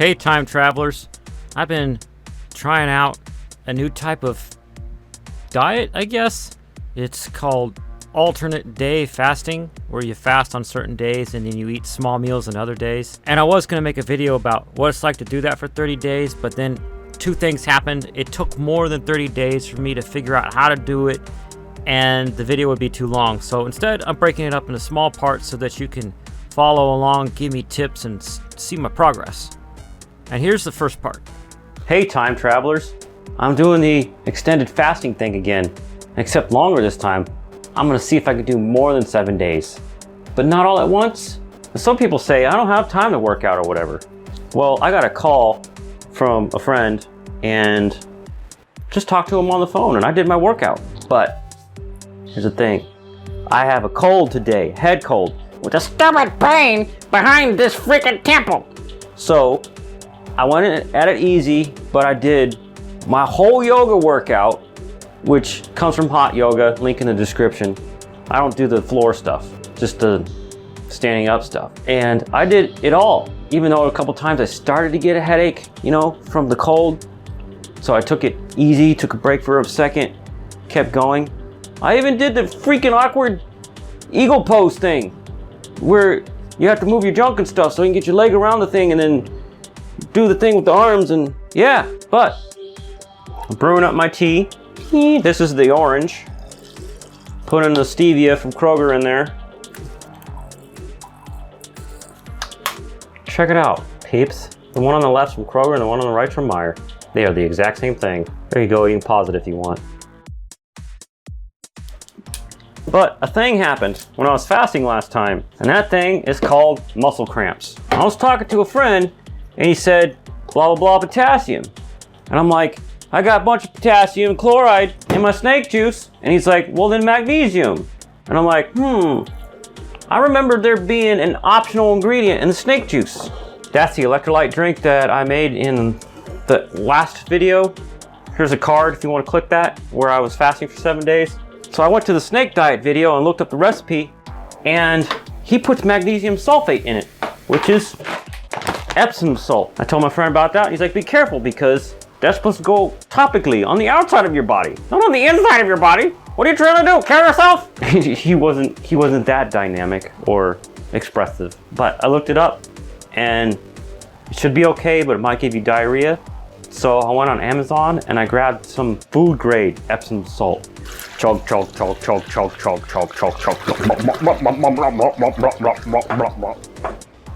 Hey time travelers, I've been trying out a new type of diet, I guess. It's called alternate day fasting, where you fast on certain days and then you eat small meals on other days. And I was gonna make a video about what it's like to do that for 30 days, but then two things happened. It took more than 30 days for me to figure out how to do it, and the video would be too long. So instead, I'm breaking it up into small parts so that you can follow along, give me tips, and see my progress. And here's the first part. Hey time travelers, I'm doing the extended fasting thing again, except longer this time. I'm gonna see if I can do more than 7 days, but not all at once. Some people say I don't have time to work out or whatever. Well, I got a call from a friend and just talked to him on the phone and I did my workout. But here's the thing, I have a cold today, head cold, with a stomach pain behind this freaking temple. So I went at it easy, but I did my whole yoga workout, which comes from hot yoga, link in the description. I don't do the floor stuff, just the standing up stuff. And I did it all, even though a couple times I started to get a headache, you know, from the cold. So I took it easy, took a break for a second, kept going. I even did the freaking awkward eagle pose thing, where you have to move your junk and stuff so you can get your leg around the thing and then do the thing with the arms. And yeah, but I'm brewing up my tea. This is the orange. Putting the stevia from Kroger in there. Check it out, peeps. The one on the left's from Kroger and the one on the right's from Meijer. They are the exact same thing. There you go, you can pause it if you want. But a thing happened when I was fasting last time, and that thing is called muscle cramps. I was talking to a friend and he said, blah, blah, blah, potassium. And I'm like, I got a bunch of potassium chloride in my snake juice. And he's like, well then magnesium. And I'm like, I remember there being an optional ingredient in the snake juice. That's the electrolyte drink that I made in the last video. Here's a card if you want to click that, where I was fasting for 7 days. So I went to the snake diet video and looked up the recipe, and he puts magnesium sulfate in it, which is Epsom salt. I told my friend about that. He's like, be careful because that's supposed to go topically on the outside of your body, not on the inside of your body. What are you trying to do? Kill yourself? He wasn't that dynamic or expressive, but I looked it up and it should be okay, but it might give you diarrhea. So I went on Amazon and I grabbed some food grade Epsom salt. Chug, chug, chug, chug, chug, chug, chug, chug, chug.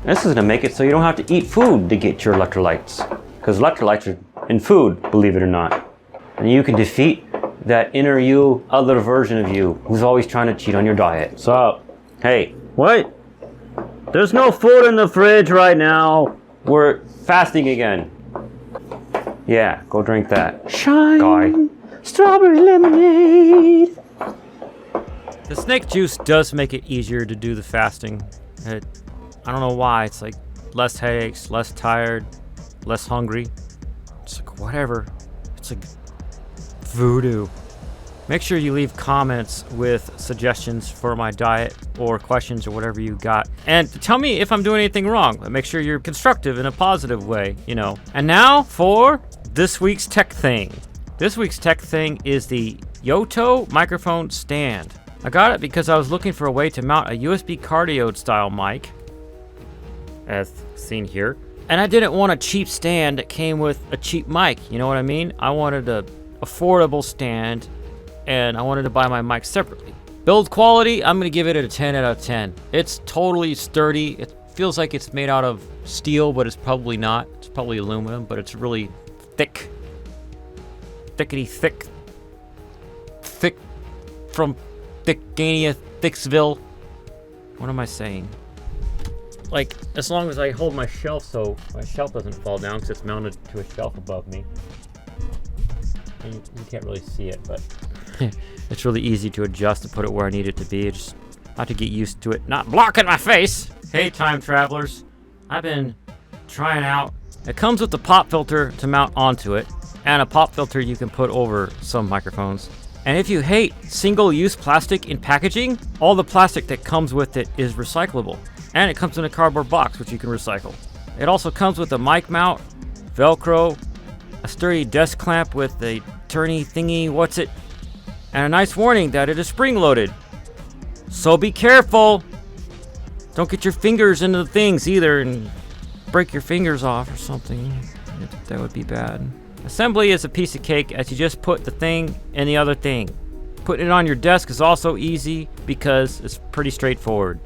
This is gonna make it so you don't have to eat food to get your electrolytes, because electrolytes are in food, believe it or not. And you can defeat that inner you, other version of you, who's always trying to cheat on your diet. So, hey, what? There's no food in the fridge right now. We're fasting again. Yeah, go drink that. Shine, guy. Strawberry lemonade. The snake juice does make it easier to do the fasting. I don't know why. It's like less headaches, less tired, less hungry. It's like whatever. It's like voodoo. Make sure you leave comments with suggestions for my diet or questions or whatever you got. And tell me if I'm doing anything wrong. Make sure you're constructive in a positive way, you know. And now for this week's tech thing. This week's tech thing is the YOTTO microphone stand. I got it because I was looking for a way to mount a USB cardioid style mic, as seen here. And I didn't want a cheap stand that came with a cheap mic, you know what I mean? I wanted a affordable stand, and I wanted to buy my mic separately. Build quality, I'm gonna give it a 10 out of 10. It's totally sturdy. It feels like it's made out of steel, but it's probably not. It's probably aluminum, but it's really thick. Thickety thick. Thick from Thickania, Thicksville. What am I saying? Like, as long as I hold my shelf so my shelf doesn't fall down because it's mounted to a shelf above me. And you can't really see it, but it's really easy to adjust and put it where I need it to be. I just have to get used to it not blocking my face. Hey time travelers, I've been trying out. It comes with the pop filter to mount onto it, and a pop filter you can put over some microphones. And if you hate single-use plastic in packaging, all the plastic that comes with it is recyclable. And it comes in a cardboard box, which you can recycle. It also comes with a mic mount, Velcro, a sturdy desk clamp with a turny thingy, what's it, and a nice warning that it is spring-loaded. So be careful! Don't get your fingers into the things either and break your fingers off or something. That would be bad. Assembly is a piece of cake as you just put the thing in the other thing. Putting it on your desk is also easy because it's pretty straightforward.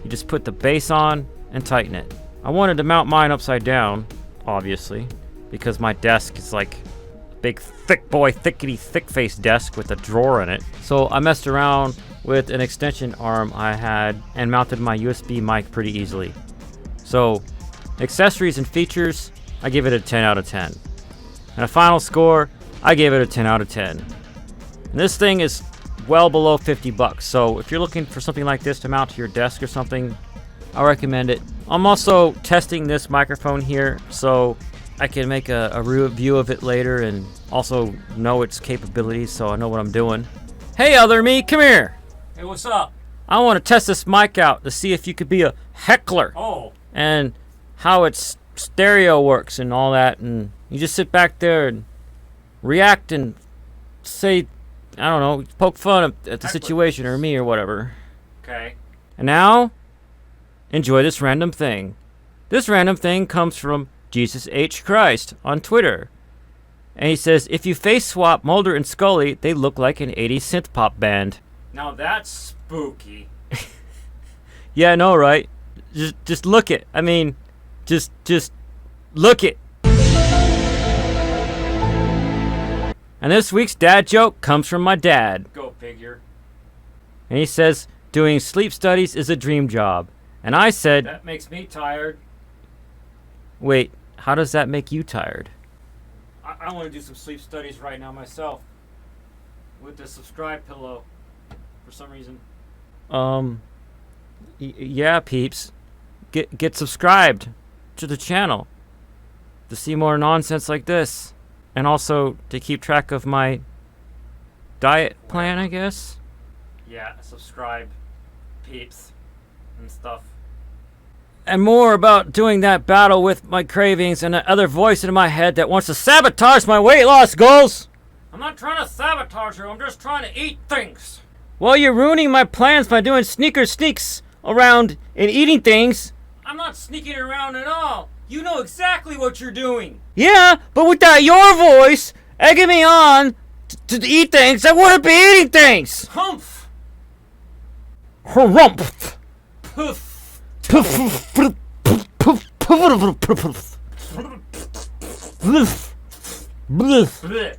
You just put the base on and tighten it. I wanted to mount mine upside down, obviously, because my desk is like a big thickety thick-faced desk with a drawer in it. So I messed around with an extension arm I had and mounted my USB mic pretty easily. So accessories and features, I give it a 10 out of 10. And a final score, I gave it a 10 out of 10. And this thing is well below 50 bucks. So if you're looking for something like this to mount to your desk or something, I recommend it. I'm also testing this microphone here so I can make a review of it later and also know its capabilities so I know what I'm doing. Hey, other me, come here. Hey, what's up? I want to test this mic out to see if you could be a heckler. Oh. And how its stereo works and all that. And you just sit back there and react and say, I don't know, poke fun at the situation or me or whatever. Okay. And now, enjoy this random thing. This random thing comes from Jesus H. Christ on Twitter. And he says, if you face swap Mulder and Scully, they look like an 80s synth pop band. Now that's spooky. Yeah, I know, right? Just look it. I mean, just look it. And this week's dad joke comes from my dad. Go figure. And he says, doing sleep studies is a dream job. And I said, That makes me tired. wait, how does that make you tired? I want to do some sleep studies right now myself. With the subscribe pillow. For some reason. Yeah, peeps. Get subscribed to the channel to see more nonsense like this. And also to keep track of my diet plan, I guess. Yeah, subscribe, peeps, and stuff. And more about doing that battle with my cravings and that other voice in my head that wants to sabotage my weight loss goals. I'm not trying to sabotage you, I'm just trying to eat things. Well, you're ruining my plans by doing sneaks around and eating things. I'm not sneaking around at all. You know exactly what you're doing. Yeah, but without your voice egging me on to eat things, I wouldn't be eating things. Humph. Harumph. Poof. Blech.